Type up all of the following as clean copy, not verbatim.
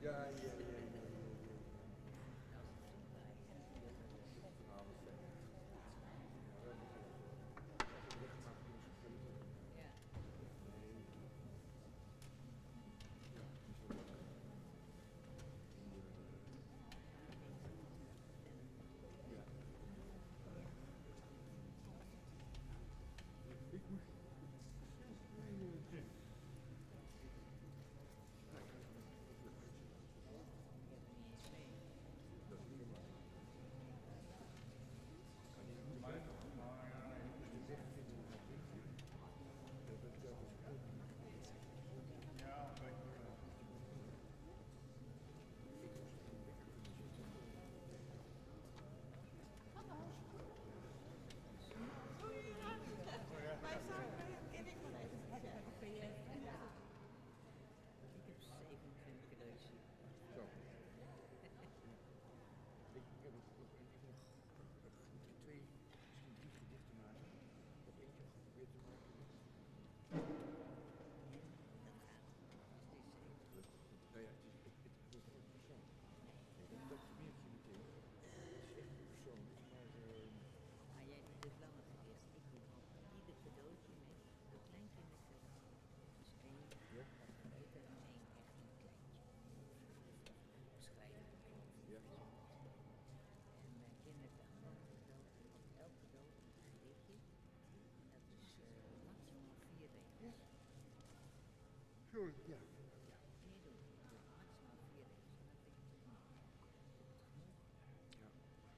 Ja.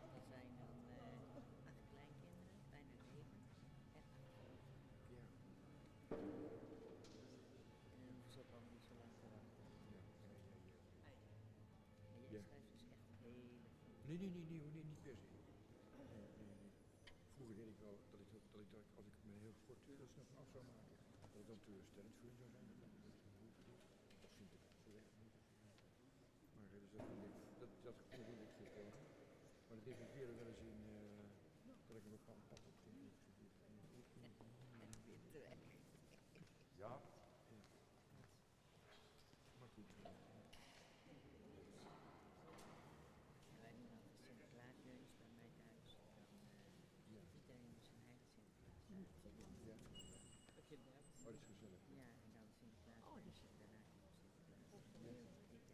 Er zijn dan 8 kleinkinderen, bijna 9 en 8 grote. Ja. En dan hoeven ze ook al niet zo lang te wachten. En jij schrijft dus echt hele goede. Nee, niet per se. Nee. Vroeger deed ik wel dat ik als ik me heel kort snel af zou maken, dat ik dan teleurstellend voor zou zijn. Dat vind ik zo echt niet. Maar dus dat kon ik voorkomen. Maar dat resulteerde wel eens in dat ik een bepaald pad op ging. En weer terug. Ja. Maar goed. En wij doen altijd Sinterklaasjeus bij mij thuis. Dan iedereen zijn eigen Sinterklaas. Ja. Oh, dat is gezellig. Ja, en dan Sinterklaas. Oh, dus daarna komt Sinterklaas. Heel dik. 6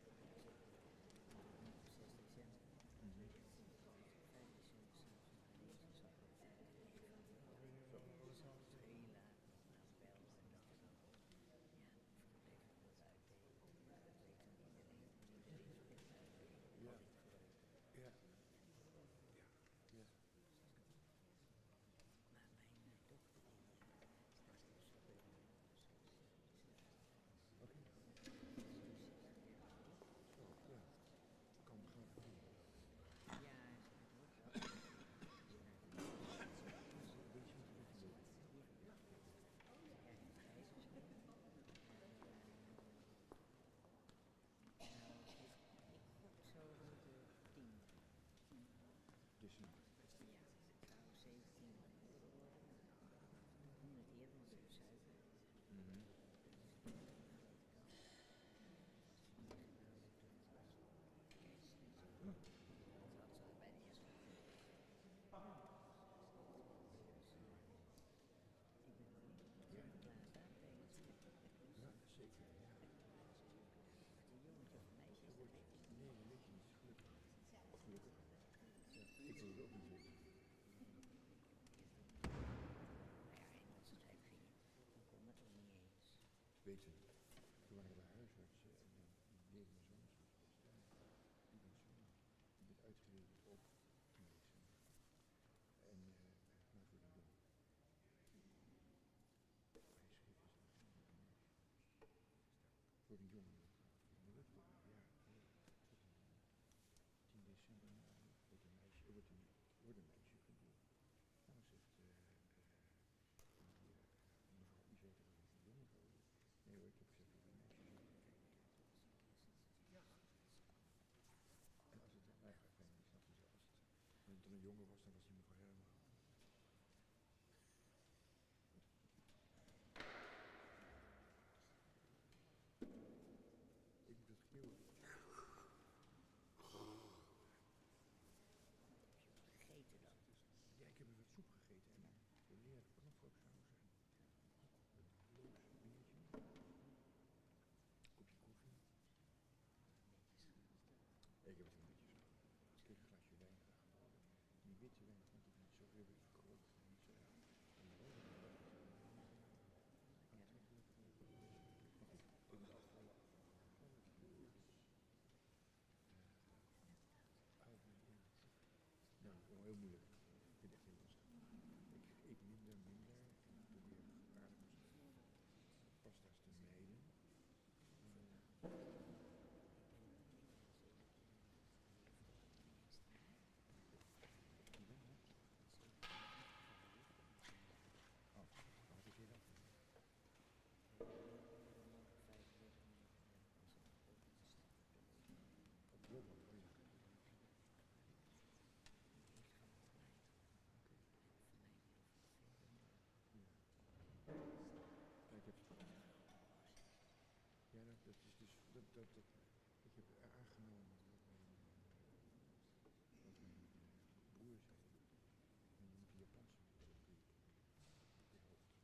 december. 5 december s'avonds naar deze zak. Zo heel laat naar bel en dat er dan verplicht wordt uitdelen. Dat weet dan iedereen. Iedereen spreekt uit. Ja. Maar mijn dochter die is zo bij mij. Oké. Zo, ja. Kan gaan doen. Ja, het wordt wel. Ik gok zo rond de 10. December. Ja, het zou 17 100 eerder, want ze hebben suiker. Dat had ze bij de eerste. Ik ben wel niet klaar staan tegen. Ja, zeker. Ja. Is het een jongetje of een meisje? Nee, dat weet je niet. Gelukkig. Gelukkig. Ja, ik wil het ook niet weten. Nou ja, in onze tijd ging je. Dan kon het er niet eens. Weet je, toen waren we huisartsen en dan deed mijn zoon zo. Die werd uitgerekend op medicijn. En maar voor de jongen. Hij schreef eens voor de jongen. Ja, 10 december wordt een meisje geboren. Nou zegt mevrouw, u weet dat het een jongen geworden is. Nee hoor, ik Dat is dus, ik heb aangenomen wat mijn broer zei. En je moet de Japanse groep op je hoofd. Dat probeer ik dus.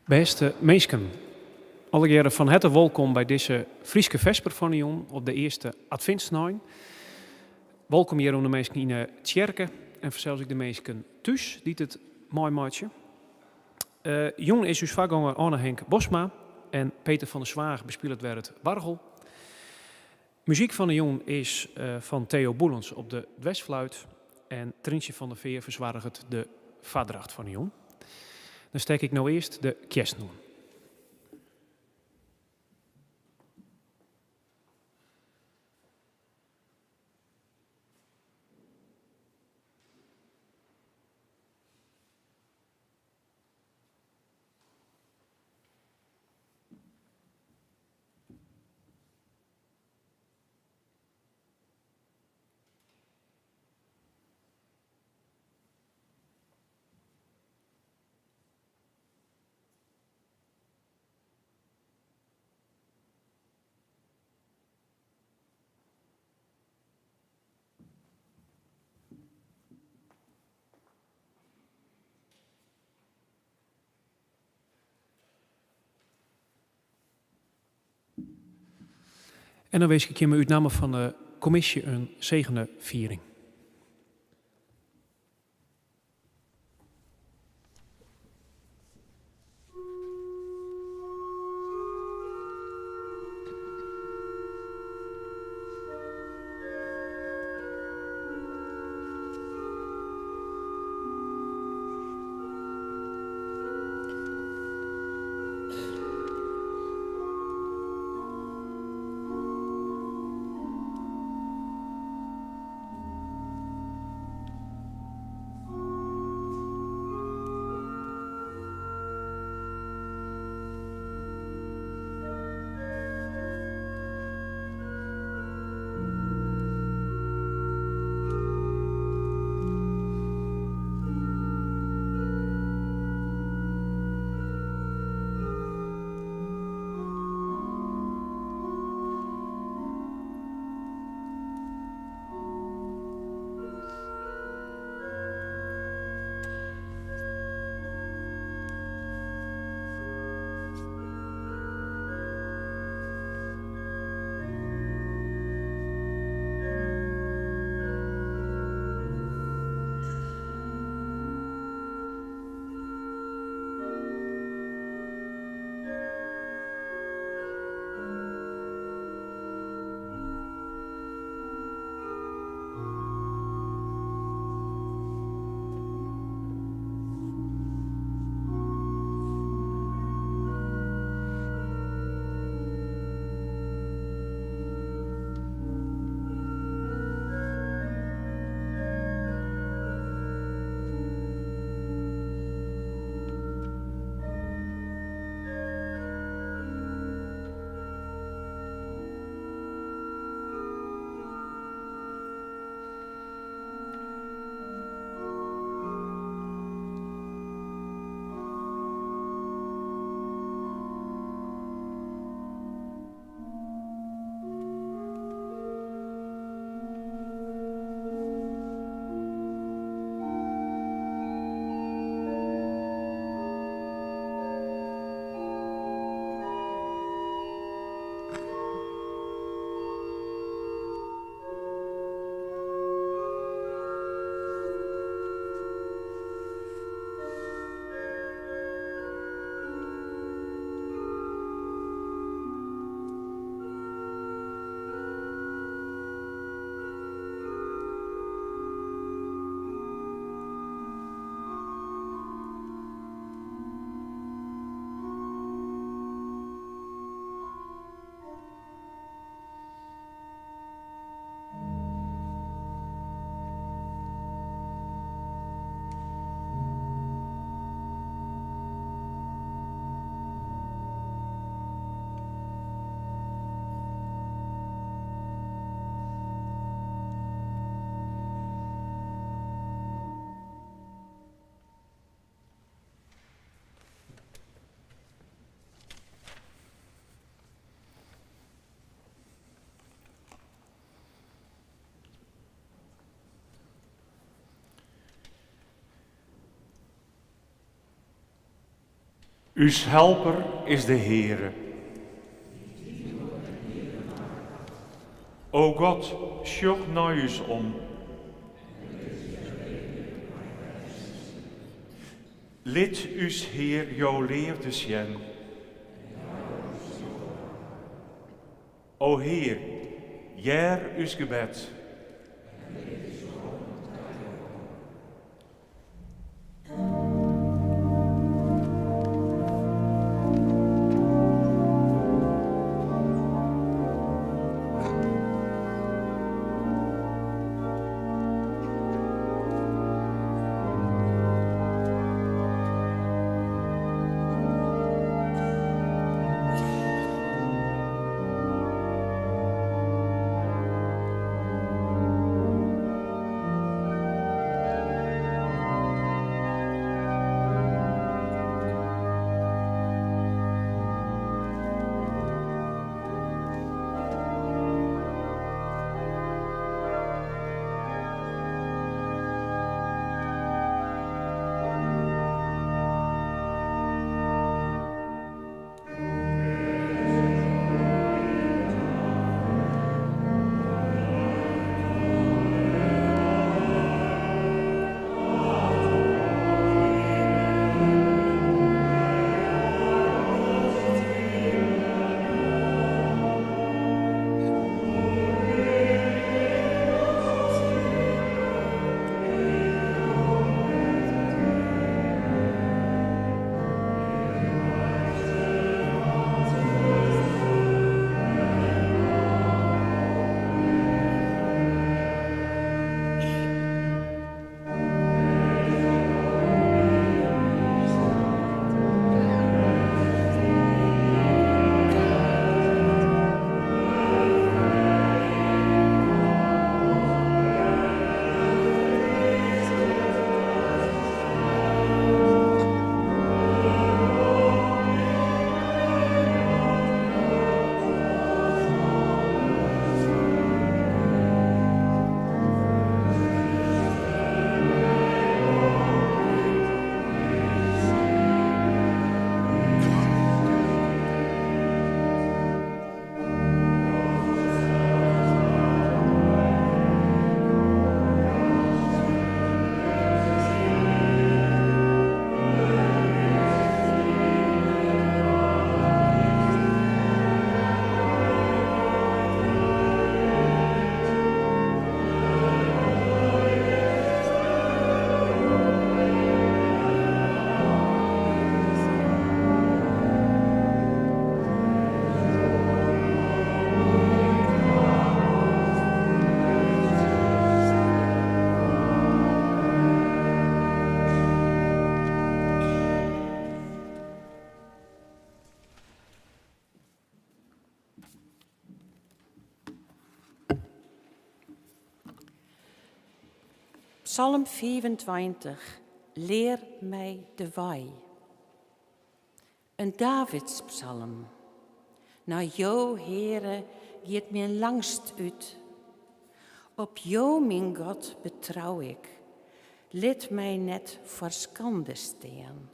Beste meesken, allegeer van harte welkom bij deze Frieske Vesper van Jon op de eerste Adventsnacht. Welkom hier om de meesken in de tjerken en zelfs ik de meesken thuis, die het mooi maatje. Jon is dus voorganger Anne Henk Bosma en Peter van der Zwaag bespeelt weer het wargel. Muziek van de Jon is van Theo Boelens op de dwestfluit en Trintje van der Veer verzwaardigt de vadracht van de Jon. Dan steek ik nou eerst de kerst doen. En dan wees ik je met uit naam van de commissie een zegende viering. Uws helper is de Heere. O God, sjoch naar us om. Lid us Heer jouw leefde sjen. O Heer, jaar us gebed. Psalm 24, leer mij de wei. Een Davidspsalm. Naar jou, Heere, giet mijn langst uit. Op jou, mijn God, betrouw ik. Lid mij net voor schande steen.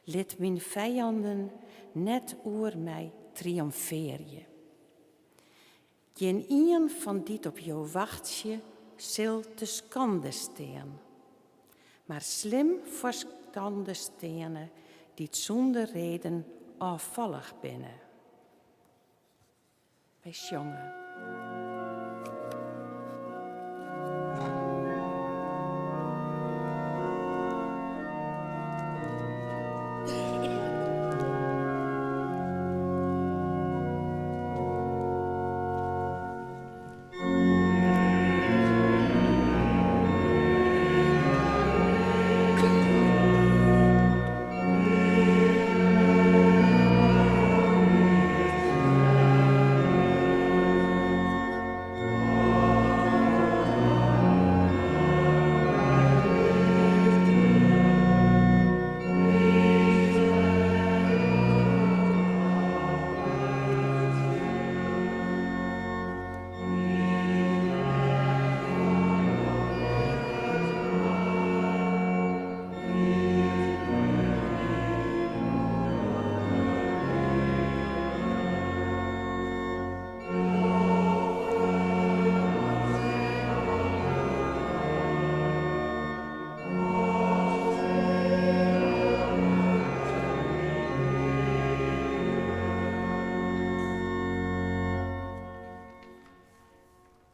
Lid mijn vijanden net oer mij triomfeerje. Geen een van dit op jou wachtje zil te schande steen. Maar slim verstande stenen die zonder reden afvallig binnen. Wij zongen.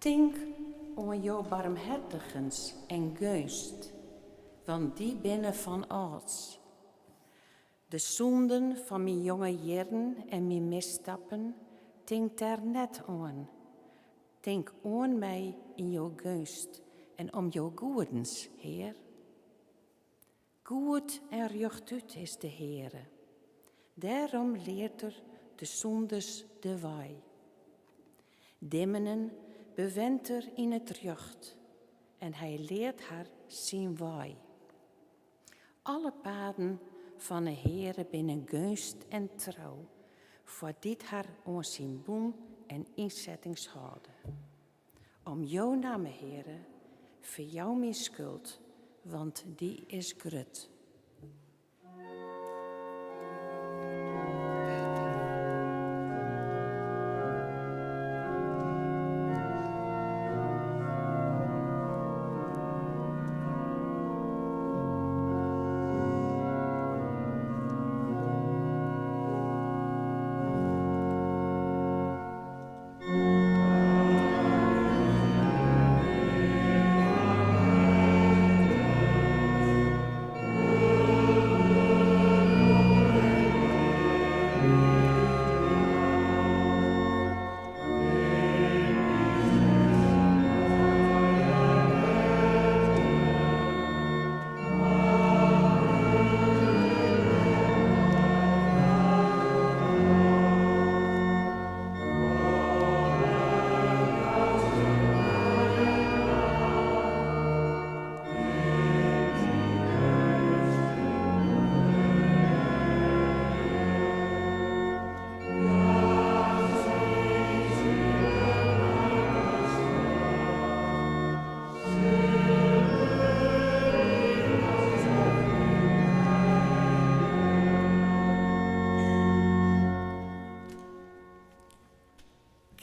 Denk aan jouw barmhartigens en geust, want die binnen van ons. De zonden van mijn jonge jaren en mijn misstappen, denk daar net aan. Denk aan mij in jouw geust en om jouw goedens, Heer. Goed en recht is de Heere. Daarom leert de zondes de waai. Dimmenen bewent in het recht en hij leert haar zijn waai. Alle paden van de Heere binnen gunst en trouw, voor dit haar aan zijn boem en inzettings houden. Om jouw naam, Heere, voor jou mijn schuld, want die is grut.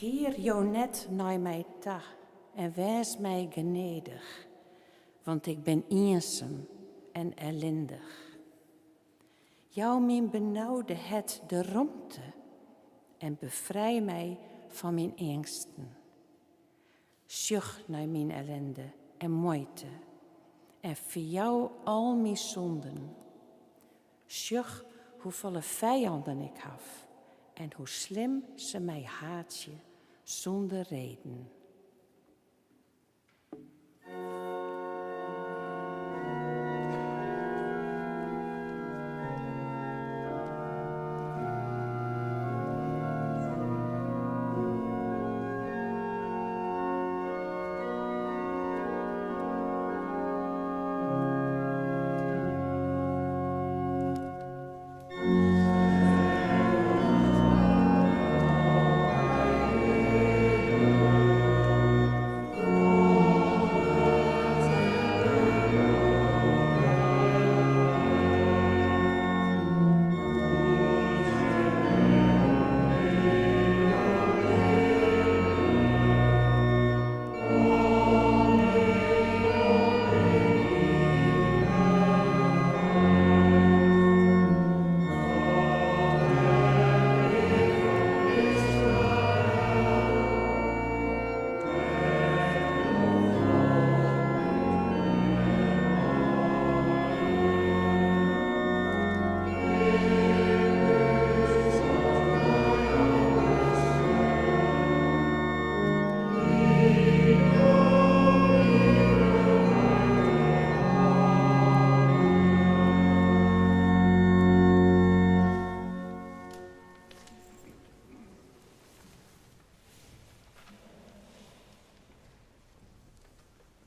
Keer jou net naar mij toe en wees mij genedig, want ik ben eenzaam en ellendig. Jou mijn benauwde het de romte en bevrij mij van mijn angsten. Zucht naar mijn ellende en moeite en voor jou al mijn zonden. Zucht hoeveel vijanden ik heb en hoe slim ze mij haatje zonder reden.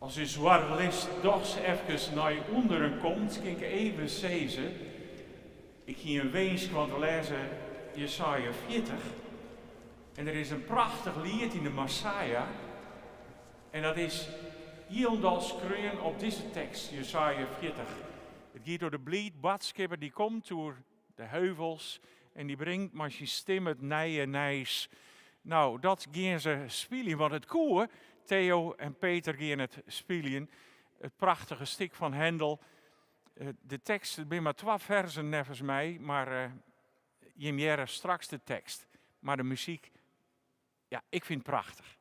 Als u zwaar list toch even naar onderen komt, kijk even zezen. Ik ging een wees, want we lezen Jesaja 40. En er is een prachtig lied in de Massaia. En dat is hielendal skreun op deze tekst, Jesaja 40. Het gaat door de blied badskipper, die komt door de heuvels en die brengt maar zijn stem het nije nijs. Nou, dat gaan ze spelen, want het koe, Theo en Peter gaan het spelen. Het prachtige stuk van Hendel. De tekst, er zijn maar 12 versen nevens mij, maar je meer straks de tekst. Maar de muziek, ja, ik vind het prachtig.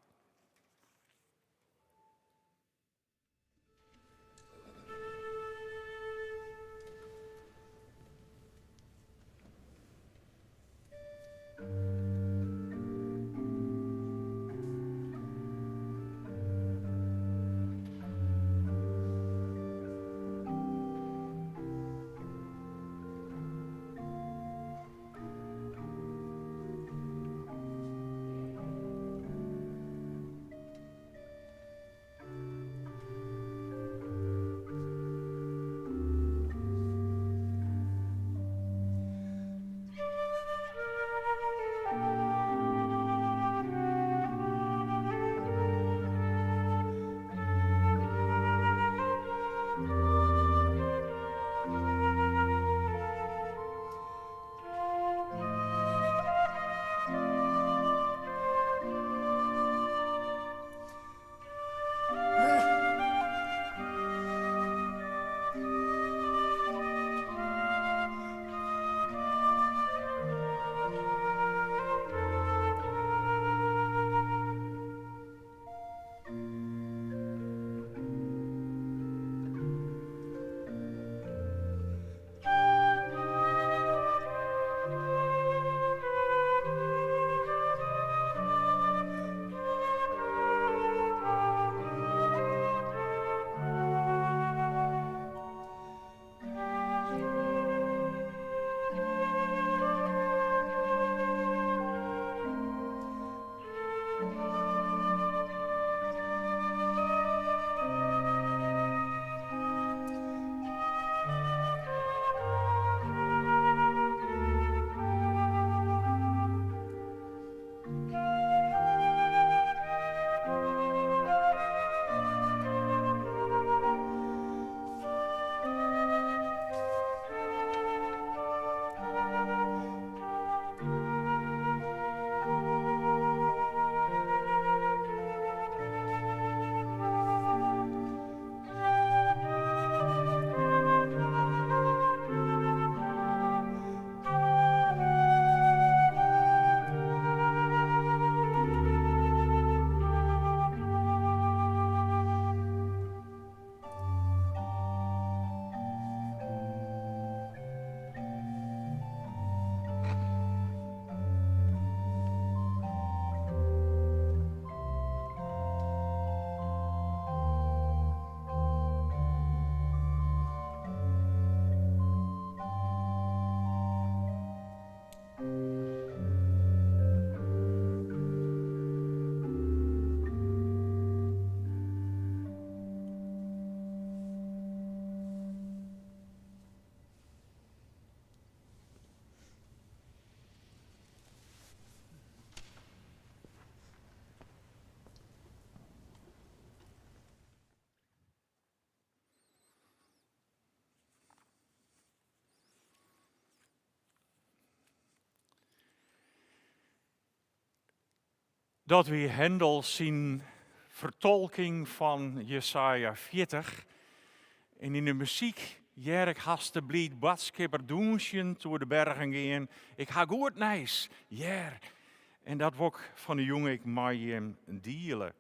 Dat we Hendel zien vertolking van Jesaja 40. En in de muziek, Jerk haste blied badskipper doensjen door de bergen gaan. Ik ha goed nijs, jer. En dat wok van de jongen ik mij dealen.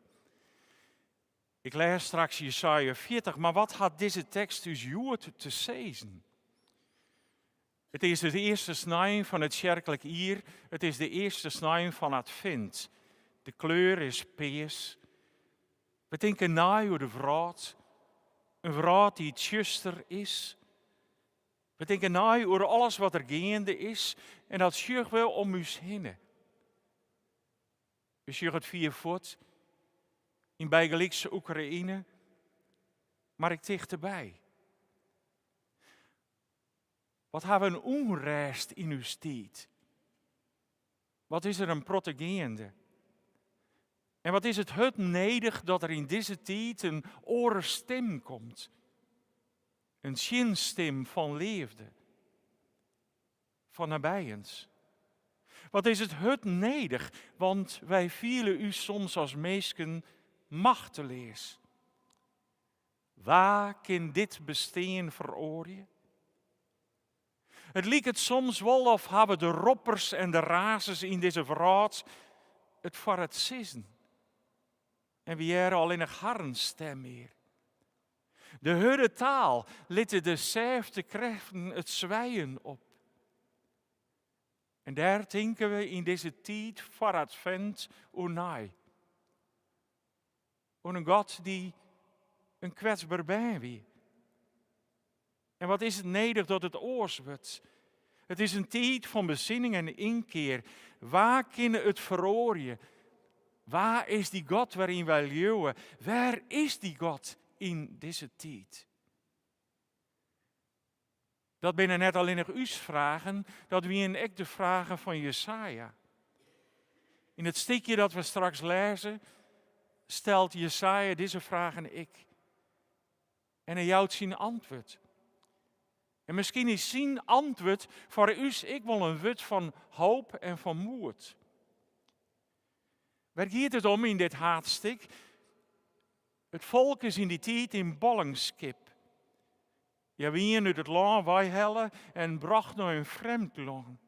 Ik lees straks Jesaja 40, maar wat had deze tekst dus joert te zeggen? Het is de eerste snij van het kerkelijk hier. Het is de eerste snij van Advent. De kleur is peers. We denken na over de vrouw. Een vrouw die tjuster is. We denken na over alles wat er gaande is. En dat schuurt wel om ons heen. We schuurt het 4 voet. In bijgelikse Oekraïne. Maar ik dicht erbij. Wat hebben we een onrust in uw tijd? Wat is er een protegende? En wat is het nodig dat er in deze tijd een orenstem komt? Een zinstem van liefde. Van nabijens. Wat is het nodig? Want wij vielen u soms als meesken machteloos. Waar kan dit bestaan veroorzaken? Het lijkt het soms wel of hebben de roppers en de razes in deze verhaal het voor het sissen. En we hebben al in een harrenstem meer. De hudde taal litte dezelfde krachten het zwijgen op. En daar denken we in deze tijd voor Advent onai. Een God die een kwetsbaar bij wie. En wat is het nodig dat het oors wordt? Het is een tijd van bezinning en inkeer. Waar kunnen het veroorzaken? Waar is die God waarin wij leven? Waar is die God in deze tijd? Dat binnen net alleen nog uw vragen, dat wie ook de vragen van Jesaja. In het stukje dat we straks lezen, stelt Jesaja deze vragen ik. En hij jouwt zijn antwoord. En misschien is zijn antwoord voor u ik wel een woord van hoop en van moed. Waar gaat het om in dit haatstuk? Het volk is in die tijd in ballingskip. Ja, wie uit het land weghellen en bracht naar een vreemd land.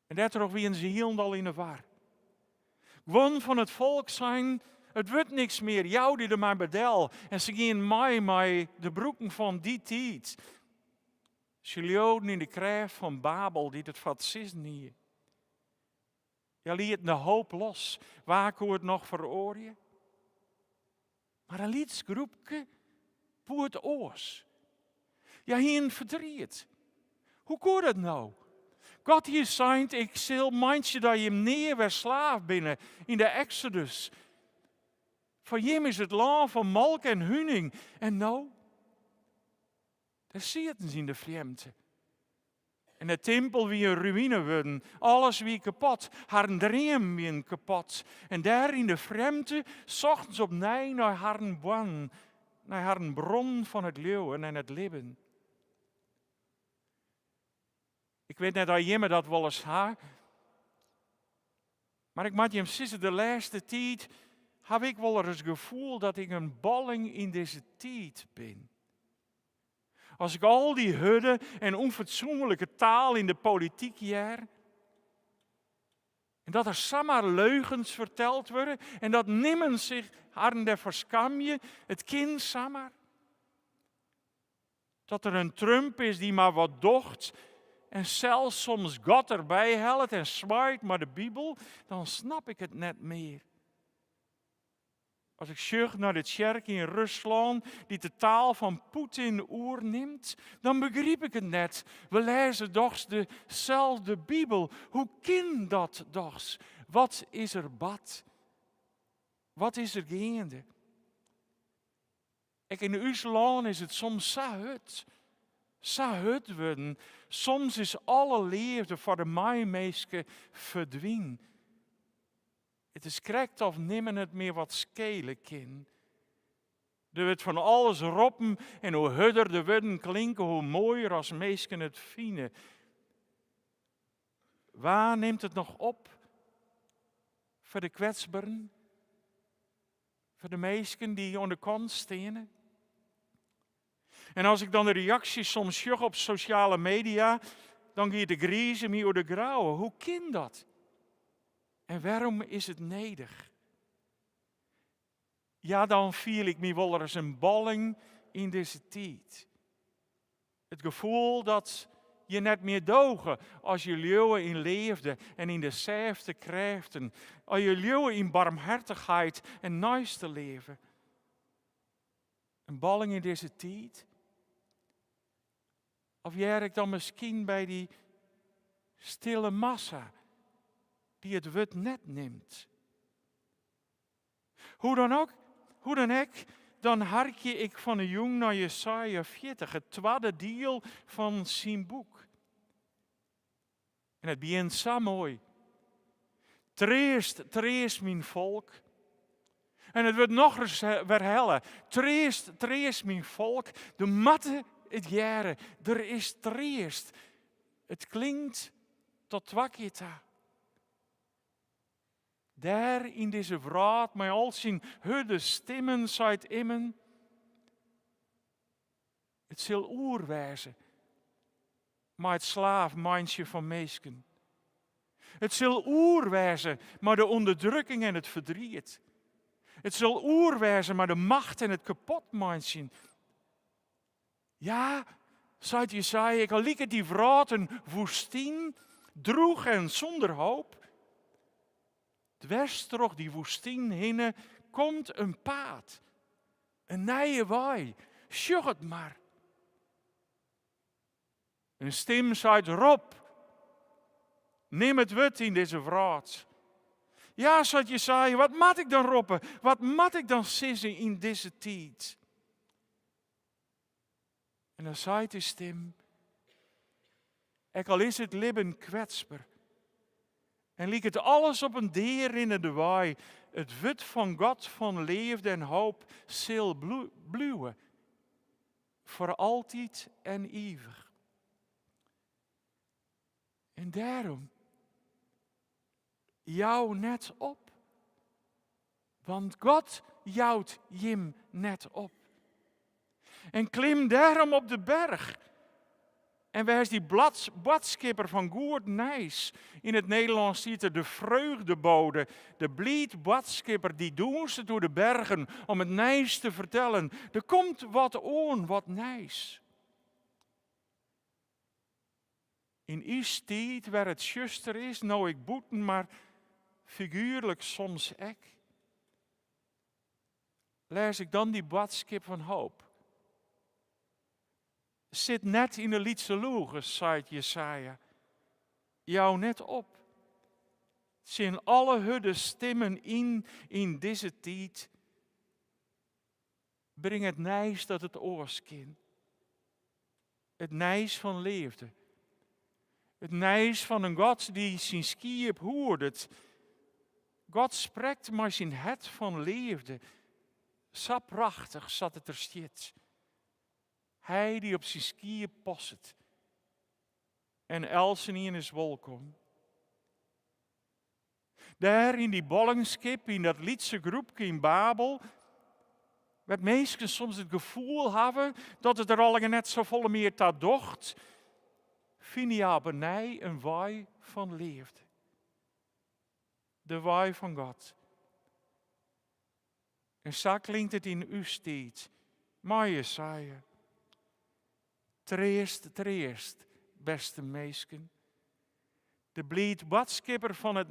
En daardoor wien ze helemaal in de war. Gewoon van het volk zijn, het wordt niks meer, jou die er maar bedel. En ze gaan mij de broeken van die tijd. Ze leeuwden in de krijg van Babel die het vat sissen hier. Ja, liet de hoop los. Waar kon het nog veroorzaken? Maar een lietsgroepje voor het oors. Ja, hier verdriet. Hoe kon dat nou? God hier zei, ik zal mandje dat je hem neer weer slaaf binnen in de Exodus. Voor hem is het land van melk en honing. En nou, daar zie je in de vreemde. En de tempel wie een ruïne worden, alles wie kapot, haar dream wie kapot. En daar in de vreemde zochten ze opnieuw naar haar bron, naar haar bron van het leven en het leven. Ik weet net dat je me dat wel eens ha, maar ik moet je hem zeggen, de laatste tijd heb ik wel eens het gevoel dat ik een balling in deze tijd ben. Als ik al die hudde en onfatsoenlijke taal in de politiek jaar. En dat er zomaar leugens verteld worden. En dat niemand zich aan de verskamje. Het kind zomaar. Dat er een Trump is die maar wat docht. En zelfs soms God erbij helpt en zwaait maar de Bijbel. Dan snap ik het net meer. Als ik zucht naar de kerk in Rusland die de taal van Poetin oorneemt, dan begrijp ik het net. We lezen toch dezelfde Bijbel. Hoe kan dat toch? Wat is er bad? Wat is er gaande? In uw land is het soms zo hut worden. Soms is alle liefde voor de maaimeiske verdwenen. Het is krekt of nimmer het meer wat schelen kan. Er wordt van alles roppen en hoe hudder de woorden klinken, hoe mooier als meesken het fine. Waar neemt het nog op? voor de kwetsbaren, voor de meisken die aan de kant staan. En als ik dan de reacties soms zag op sociale media, dan gaat de griezen me door de grauwen. Hoe kan dat? En waarom is het nedig? Ja, dan viel ik me wel eens een balling in deze tijd. Het gevoel dat je net meer dogen als je leeuwen in leefde en in dezelfde kräften. Als je leeuwen in barmhartigheid en naaste leven. Een balling in deze tijd? Of jij ik dan misschien bij die stille massa die het wut net neemt? Hoe dan ook, dan harkje ik van een jong naar Jesaja 40, het tweede deel van zijn boek. En het begint zo mooi. Treest mijn volk. En het wordt nog eens herhalen. Treest mijn volk. De matte het jaren. Er is treest. Het klinkt tot twakita. Daar in deze vraat, met al zijn hudde stemmen, zijt immen. Het zal oerwijzen, maar het slaafmindje van meesken. Het zal oerwijzen, maar de onderdrukking en het verdriet. Het zal oerwijzen, maar de macht en het kapotmindje. Ja, zei Jesaja, ik al liek het die vraat een woestijn, droeg en zonder hoop. Dwars door die woestijn heen komt een paad. Een nieuwe waai. Sjoch het maar. Een stem zei Rob. Neem het wut in deze vraat. Ja, zei Jesaja, wat moet ik dan roepen? Wat moet ik dan sissen in deze tijd? En dan zei de stem. Ik al is het leven kwetsbaar. En liek het alles op een deer in de waai. Het wut van God van leefde en hoop zal bloeien. Voor altijd en eeuwig. En daarom, jou net op. Want God jouwt Jim net op. En klim daarom op de berg. En wij is die bladskipper van Goerd Nijs. In het Nederlands ziet er de vreugdebode, de blied bladskipper, die doen ze door de bergen om het Nijs te vertellen. Er komt wat on, wat Nijs. In Istiet, waar het juster is, nou ik boeten, maar figuurlijk soms ek. Lees ik dan die bladskip van hoop. Zit net in de Lietse loges, zei Jesaja. Jou net op. Zijn alle hudde stemmen in deze tijd. Breng het nijs dat het oorskin. Het nijs van leefde. Het nijs van een God die zijn skiep hoort. God spreekt maar zijn het van leefde. Zo prachtig zat het er stiet. Hij die op zijn skiën posset. En Elsen in is welkom. Daar in die ballingskip, in dat Lietse groepje in Babel, werd mensen soms het gevoel hebben dat het er al net zo volle meer ta docht, vind je benij een waai van leefde. De waai van God. En zo klinkt het in u steeds. Maar Jesaja. Treest, beste meisken. De blied badskipper van het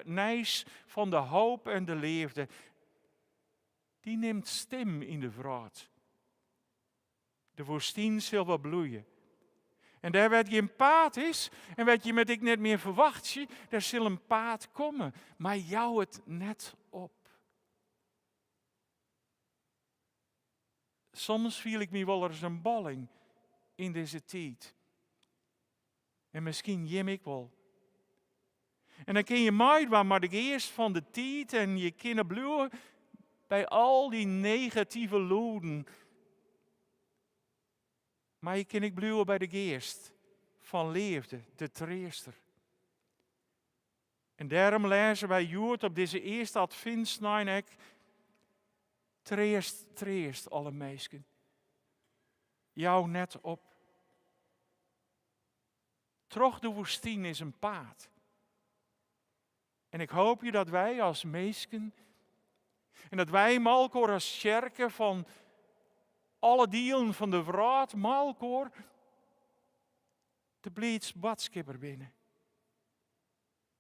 nijs van de hoop en de leefde. Die neemt stem in de vraat. De woestijn zal wel bloeien. En daar werd je een paad is, en wat je met ik net meer verwacht zie, daar zal een paad komen. Maar jou het net op. Soms viel ik me wel eens een balling in deze tijd. En misschien jim ik wel. En dan kun je maaien maar de geest van de tijd en je kunnen bloeien bij al die negatieve loden. Maar je kan ik bloeien bij de geest van leefde, de treester. En daarom lezen wij Jood op deze eerste adventsnacht treest alle meisken. Jou net op. Troch de woestijn is een paad. En ik hoop je dat wij als meisken en dat wij malkoor als kerken van alle dielen van de wraad, malkoor de bleeds badskipper binnen.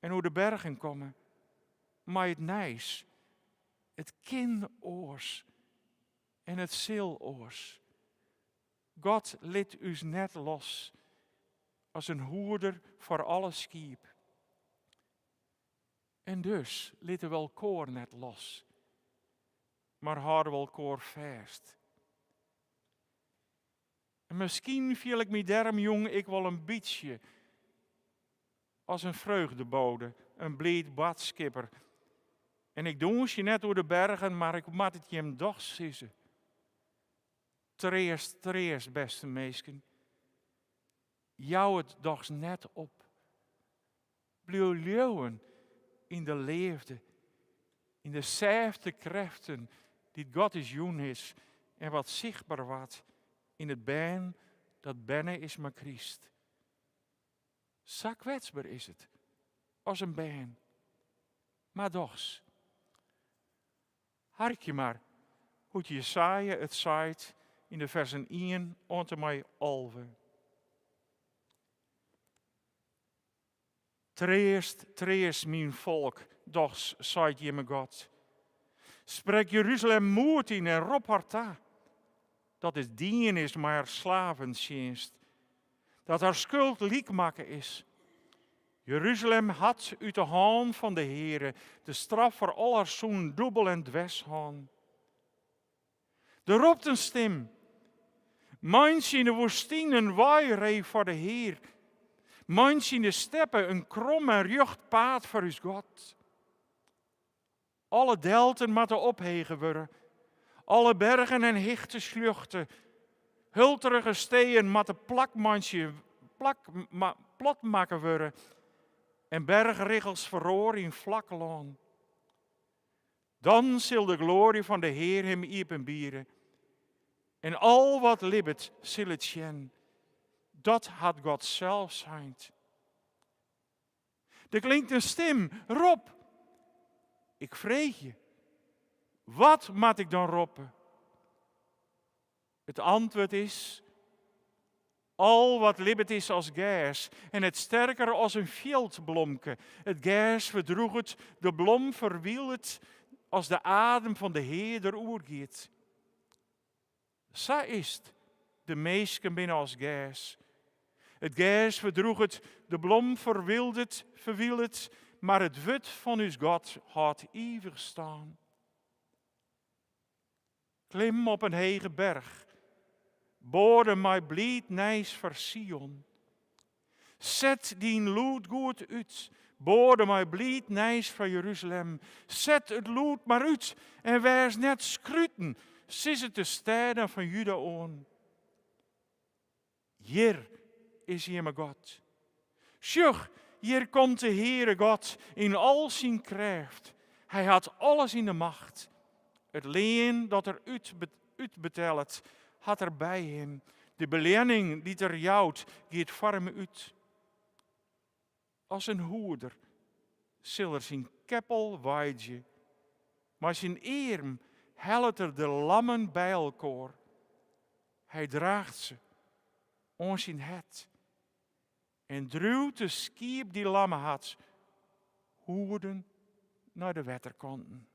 En hoe de bergen komen, maar het nijs, het kinoors en het ziloors. God liet us net los, als een hoerder voor alle schiep. En dus lieten we elkaar net los, maar houden we elkaar vast. En misschien viel ik me daarom jong ik wel een beetje als een vreugdebode, een bleed badskipper. En ik doe je net door de bergen, maar ik moet het je hem toch zeggen. Treest, beste meisken. Jou het doch net op. Blijf leeuwen in de leefde, in de zelfde krachten die God is joen is en wat zichtbaar wordt in het ben dat binnen is maar Christ. Zo kwetsbaar is het, als een ben. Maar dochs, hark maar hoe Jesaja het zaait in de versen 1 tot mij 11. Treest, mijn volk, dochs, zaait je me God. Spreek Jeruzalem moed in en roep haar ta. Dat het dien is maar haar slavensdienst. Dat haar schuld liekmaken is. Jeruzalem had uit de hand van de Heere de straf voor al haar zoen dubbel en dwes haan. Er roept een stem. Mijns in de woestijn een waaieree voor de Heer. Mijns in de steppen een krom en rucht paad voor uw God. Alle delten moeten ophegen worden. Alle bergen en hichte sluchten. Hulterige steden moeten plat maken worden. En bergriggels verroor in vlakke laan. Dan zal de glorie van de Heer hem iepenbieren. En al wat libbet zal het zien. Dat had God zelf zijn. Er klinkt een stem, Rob. Ik vreeg je, wat moet ik dan roepen? Het antwoord is, al wat libbet is als gers en het sterker als een veldblomke. Het gers verdroeg het, de blom verwiel het, als de adem van de Heer oergeet. Zo is het, de meesken binnen als gers. Het gers verdroeg het, de blom verwiel het, maar het wut van uw God had eeuwig staan. Klim op een hege berg, bode mij blied nijs voor Sion. Zet dien lood goed uit, bode mij blied nijs voor Jeruzalem. Zet het lood maar uit en wees net schruten, sis het de steden van Juda aan. Hier is hier mijn God. Sjoch, hier komt de Heere God in al zijn kracht. Hij had alles in de macht. Het leen dat er uitbetelt, had er bij hem. De belening die er jouwt, gaat voor hem uit. Als een hoeder zal er zijn keppel waaidje, maar zijn eer helpt er de lammen bij elkaar. Hij draagt ze aan zijn het en druwt de skiep die lammen had, hoeden naar de waterkanten.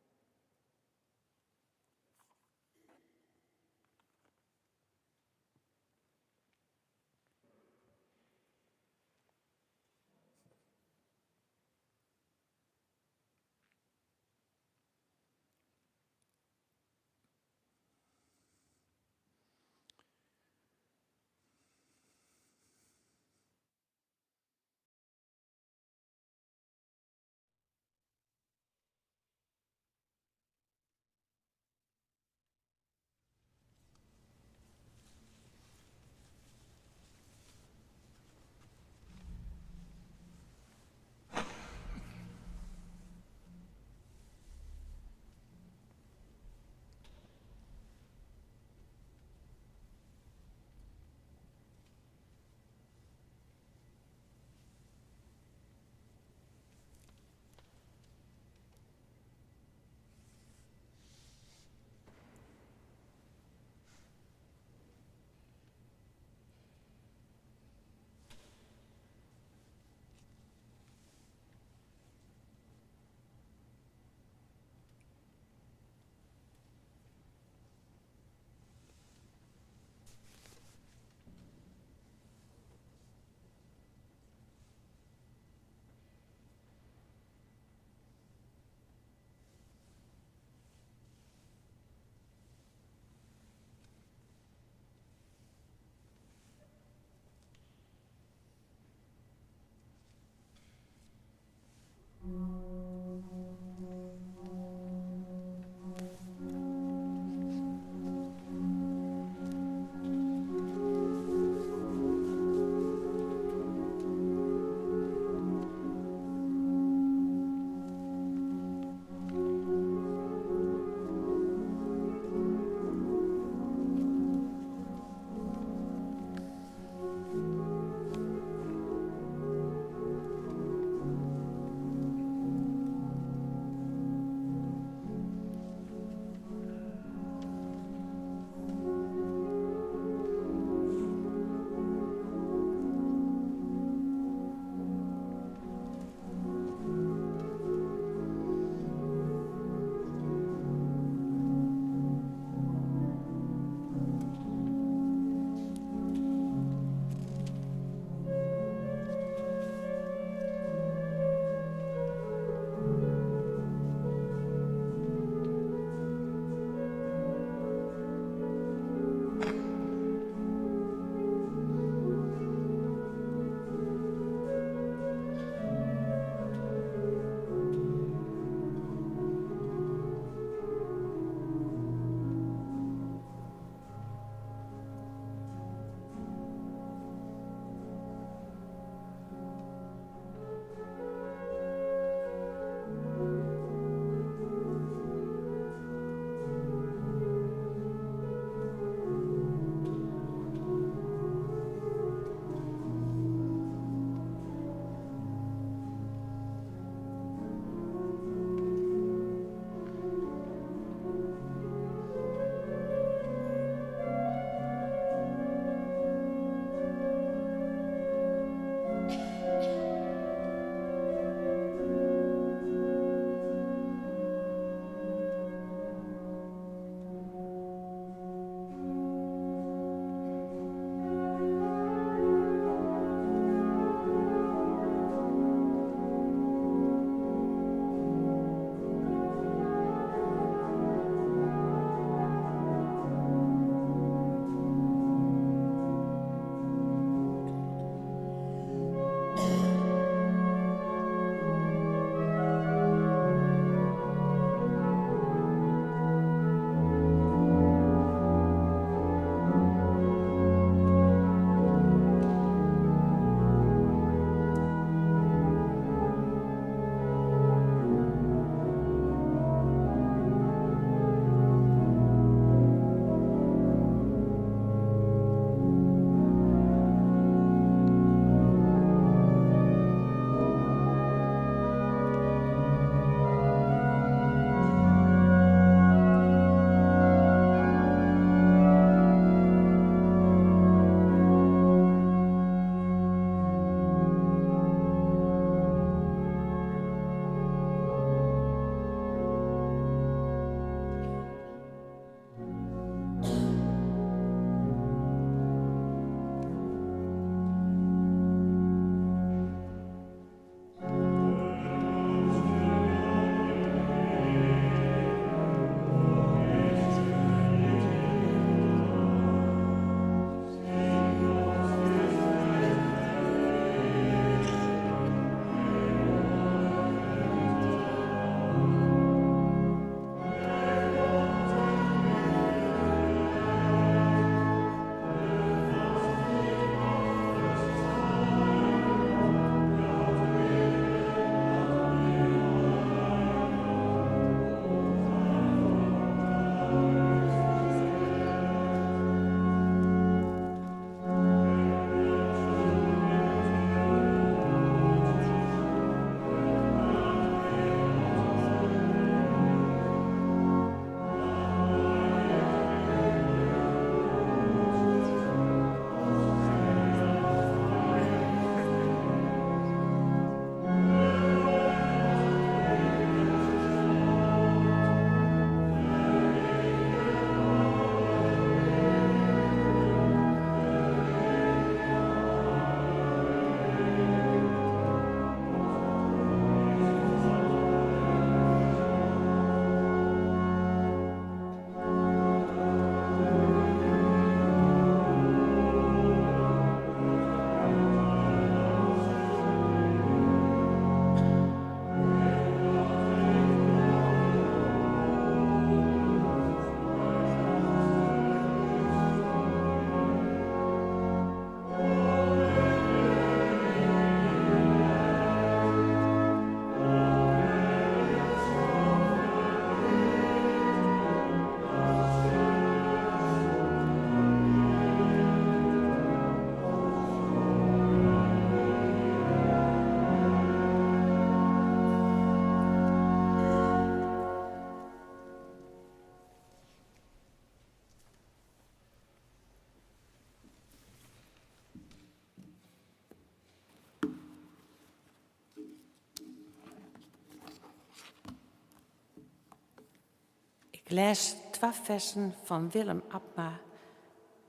lees 2 versen van Willem Abma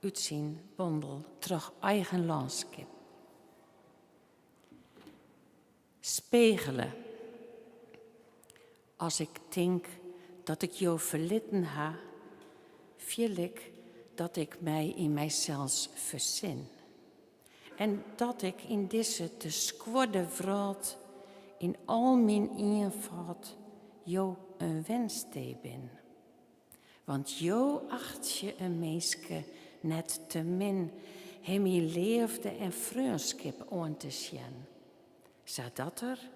uit zijn bundel Terug eigen landschap. Spiegelen. Als ik denk dat ik jou verlitten ha, voel ik dat ik mij in mijzelf verzin. En dat ik in deze te squadde wereld in al mijn eenvoud jou een wenstee ben. Want jou acht je een meeske net te min, hem je leefde en vriendschap aan te zien. Zodat er,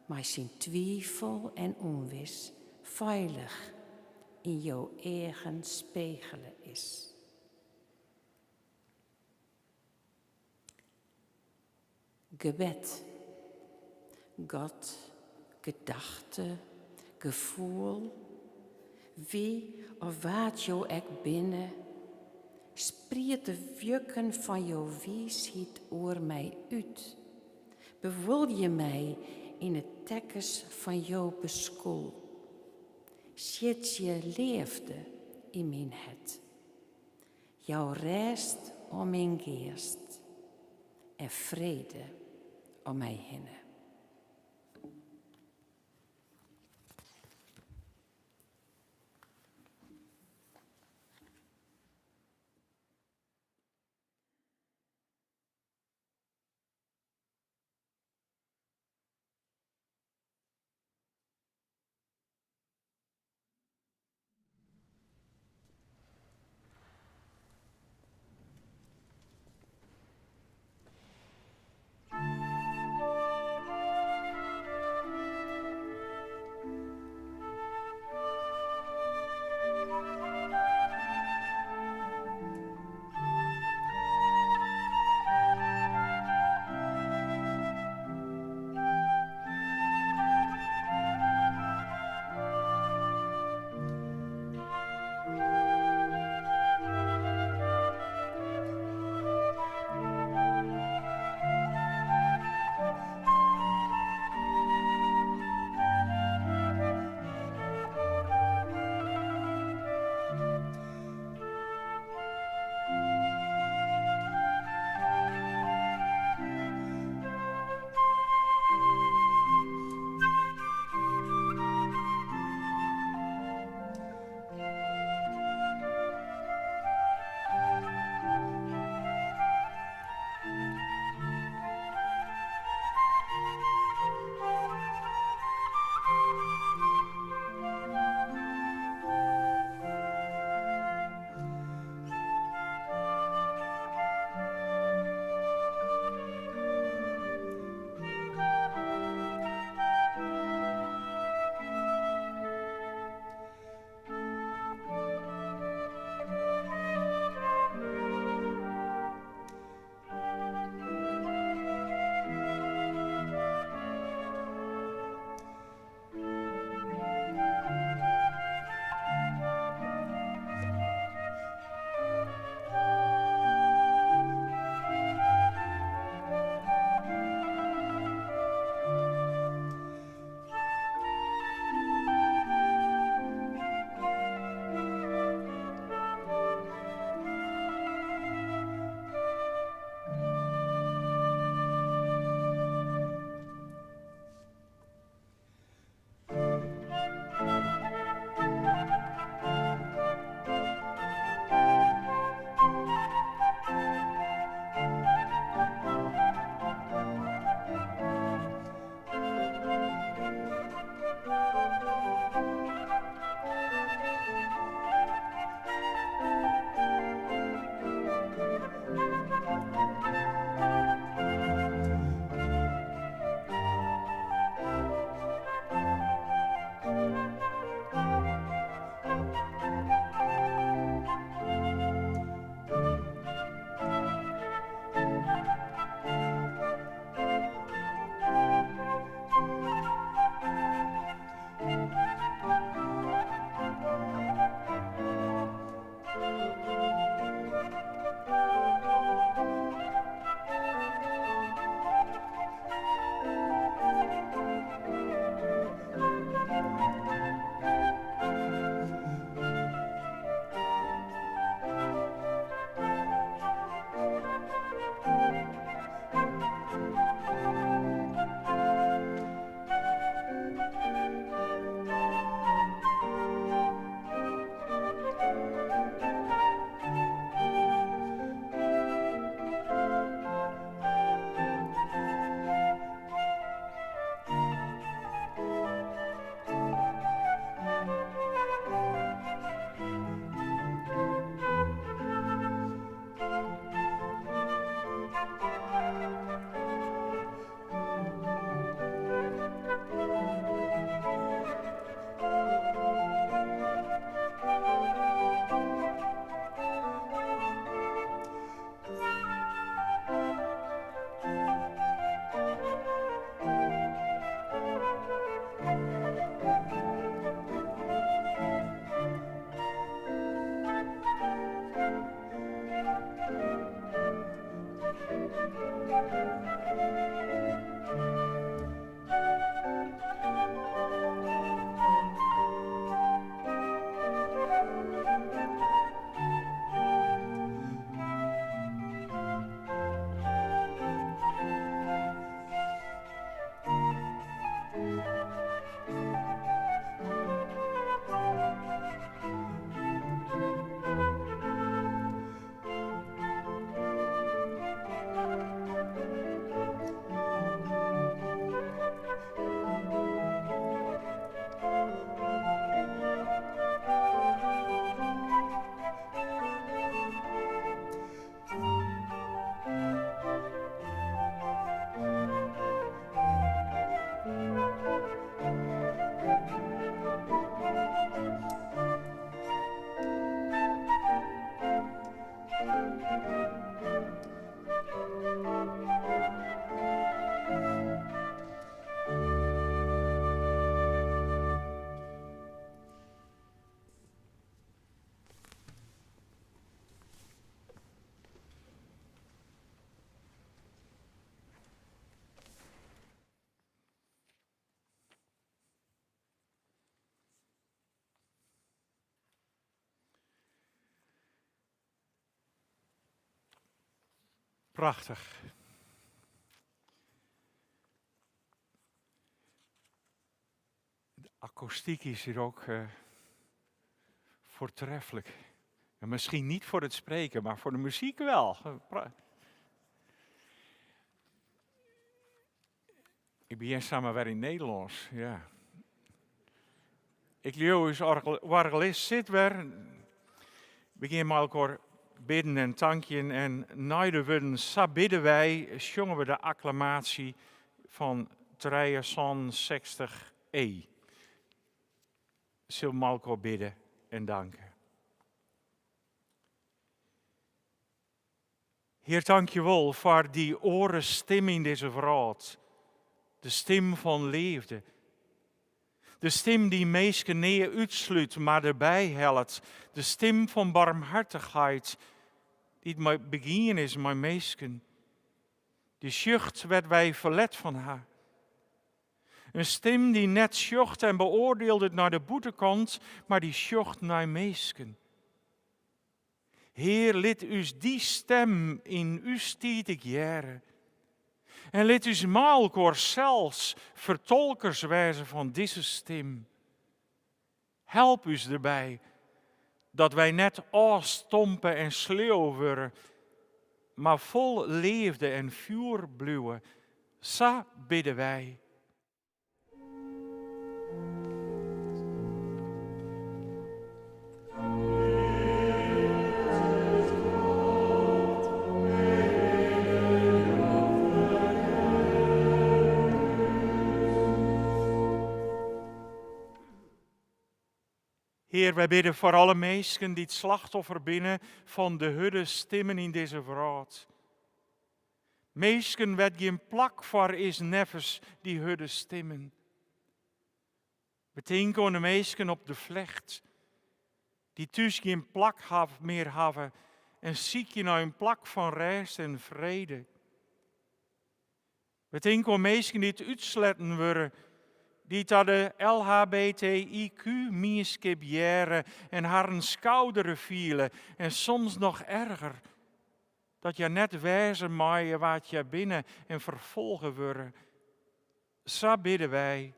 maar zijn twijfel en onwis, veilig in jouw eigen spiegelen is. Gebed. God, gedachte, gevoel, wie of wat jou ek binnen, spreekt de wukken van jouw wijsheid oor mij uit. Bewil je mij in het tekens van jouw beskoel. Zet je leefde in mijn het. Jouw rest om mijn geest en vrede om mij heen. Prachtig. De akoestiek is hier ook voortreffelijk. En misschien niet voor het spreken, maar voor de muziek wel. Ik ben samen weer in Nederlands, ja. Ik leer eens orgelist zit weer. Begin maar elkaar bidden en tankjen en na de woorden sa bidden wij, zongen we de acclamatie van 63e. Zullen we elkaar bidden en danken. Heer, dank je wel voor die orenstem in deze wereld. De stem van liefde. De stem die mensen niet uitsluit, maar erbij helpt. De stem van barmhartigheid, die het begin is met mensen. Die zucht werd wij verlet van haar. Een stem die net zucht en beoordeelde naar de boetekant, maar die zucht naar mensen. Heer, laat us die stem in uw stietig jaren. En laat us maalkoor zelfs vertolkers wijzen van deze stem. Help us erbij dat wij net afstompen en sleeuw worden, maar vol liefde en vuur bluwen. Sa bidden wij. Heer, wij bidden voor alle mensen die het slachtoffer binnen van de hudde stemmen in deze wereld. Mensen wat geen plak voor is neffens die hudde stemmen. We denken aan de mensen op de vlecht, die thuis geen plak meer hebben en ziek je naar een plak van rust en vrede. We denken aan mensen die het uitsletten worden, die tot de LHBTIQ-mieschip jaren en haar een schouderen vielen. En soms nog erger, dat je net wijzen maaien wat je binnen en vervolgen worden. Zo bidden wij.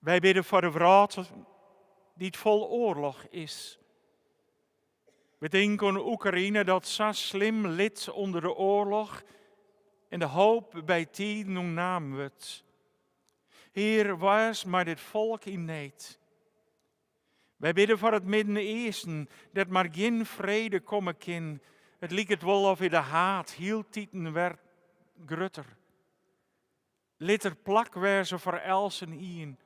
Wij bidden voor de wereld die het vol oorlog is. We denken aan Oekraïne dat zo slim lid onder de oorlog en de hoop bij tijden ontnamen wordt. Heer, was maar dit volk in nood. Wij bidden voor het Midden-Oosten dat maar geen vrede komen kan. Het lijkt het wel of de haat heel tieten werd grutter. Lid er plak wezen voor elsen hien.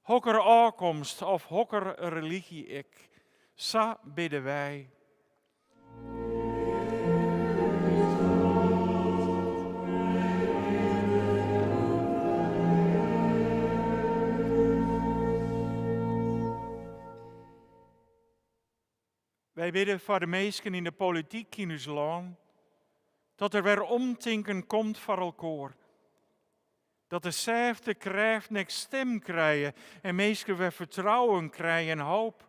Hokker aankomst of hokker religie ik. Sa bidden wij. Wij bidden voor de mensen in de politiek in ons land, dat er weer omtinken komt voor elkaar. Dat de zelfde krijgt niks stem krijgen en mensen weer vertrouwen krijgen en hoop.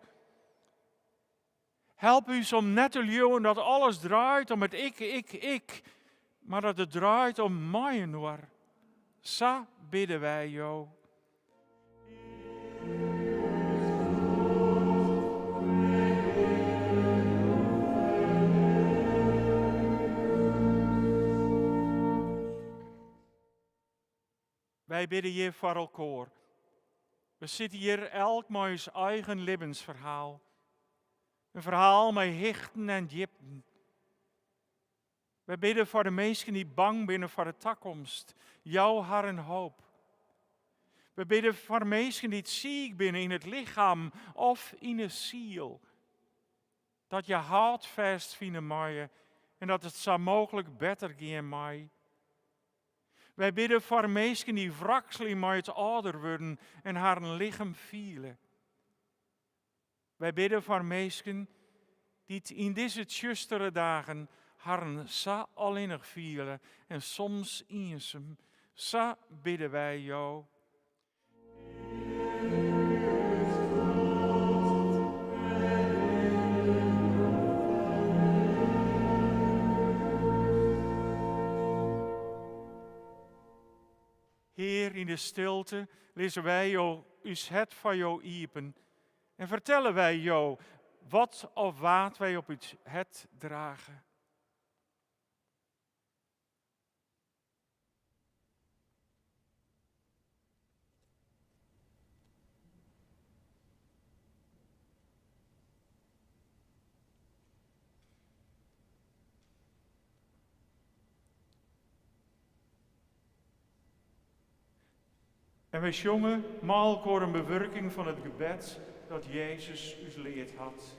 Help ons om net te leeuwen dat alles draait om het ik, maar dat het draait om mij nur. Sa bidden wij jou. Wij bidden je voor elkaar. We zitten hier elk met ons eigen levensverhaal. Een verhaal met hichten en diepten. Wij bidden voor de mensen die bang zijn voor de toekomst. Jouw haar en hoop. We bidden voor mensen die ziek zijn in het lichaam of in de ziel. Dat je hart vast vinden maaien en dat het zo mogelijk beter gaan mij. Wij bidden voor mensen die wrakselen met het ouder worden en haar lichaam vielen. Wij bidden voor mensen die in deze tjustere dagen harren sa alleenig vielen en soms eenzaam. Sa bidden wij jou. Heer, in de stilte lezen wij jou us het van jou iepen en vertellen wij jou wat of wat wij op het het dragen. En wij zongen maalkoor een bewerking van het gebed dat Jezus ons leerd had.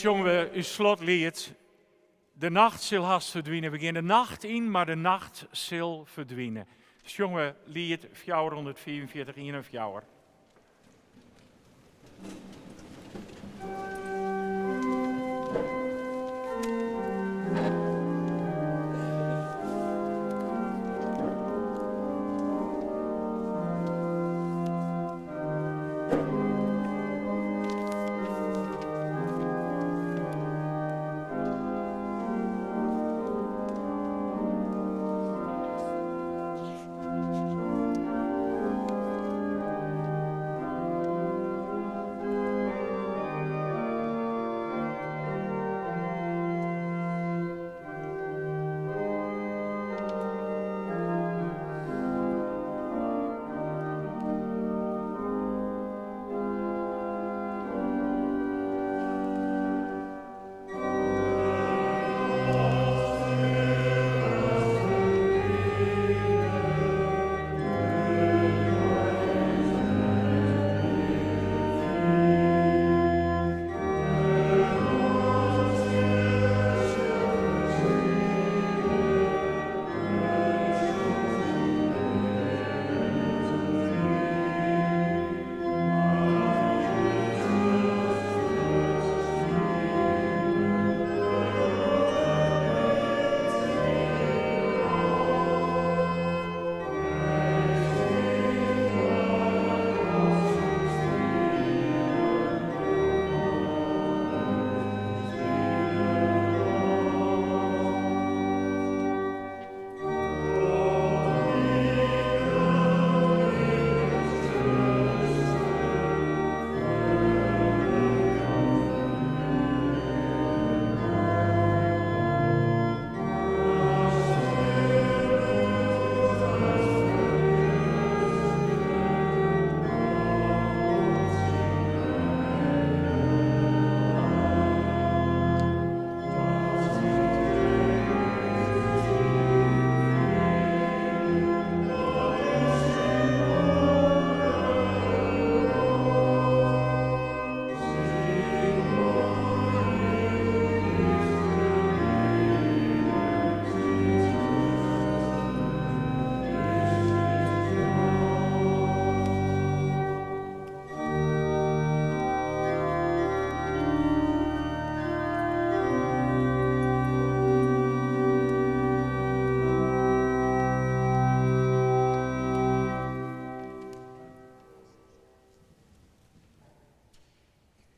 Zongen we uw slotlied. De nacht zal haast verdwijnen. We gaan de nacht in, maar de nacht zal verdwijnen. Zongen we lied 444 in een fjouwer.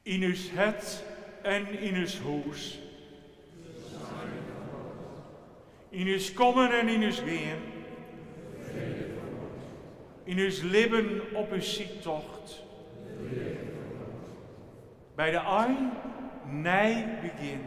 In uw het en in uw huis. In uw komen en in uw gaan. In uw leven op uw ziektocht. Bij de ein, nee begin.